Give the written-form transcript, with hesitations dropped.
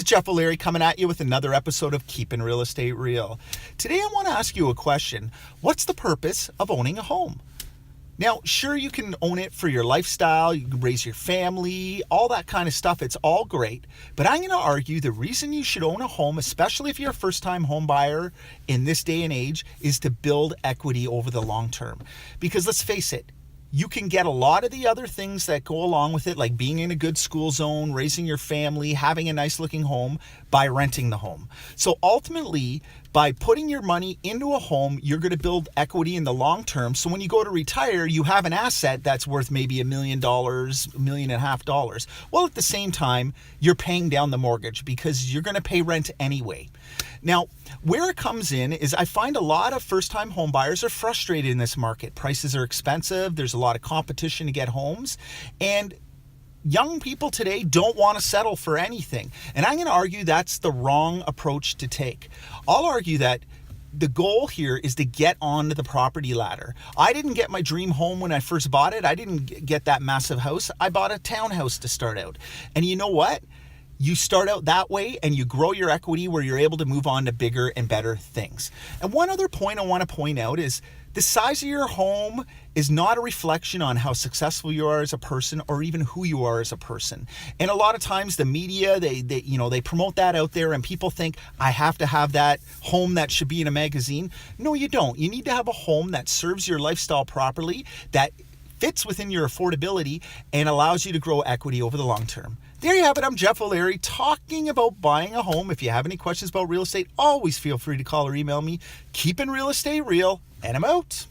Jeff O'Leary coming at you with another episode of Keeping Real Estate Real. Today I want to ask you a question. What's the purpose of owning a home? Now, sure, you can own it for your lifestyle, you can raise your family, all that kind of stuff. It's all great. But I'm going to argue the reason you should own a home, especially if you're a first-time home buyer in this day and age, is to build equity over the long term. Because let's face it, you can get a lot of the other things that go along with it, like being in a good school zone, raising your family, having a nice looking home, by renting the home. So ultimately, by putting your money into a home, you're going to build equity in the long term. So when you go to retire, you have an asset that's worth maybe $1 million, $1.5 million. Well, at the same time, you're paying down the mortgage because you're going to pay rent anyway. Now, where it comes in is I find a lot of first-time home buyers are frustrated in this market. Prices are expensive. There's a lot of competition to get homes. And young people today don't want to settle for anything. And I'm going to argue that's the wrong approach to take. I'll argue that the goal here is to get onto the property ladder. I didn't get my dream home when I first bought it. I didn't get that massive house. I bought a townhouse to start out. And you know what? You start out that way and you grow your equity where you're able to move on to bigger and better things. And one other point I want to point out is the size of your home is not a reflection on how successful you are as a person or even who you are as a person. And a lot of times the media, they promote that out there and people think, I have to have that home that should be in a magazine. No, you don't. You need to have a home that serves your lifestyle properly, that fits within your affordability and allows you to grow equity over the long term. There you have it. I'm Jeff O'Leary talking about buying a home. If you have any questions about real estate, always feel free to call or email me. Keeping real estate real, and I'm out.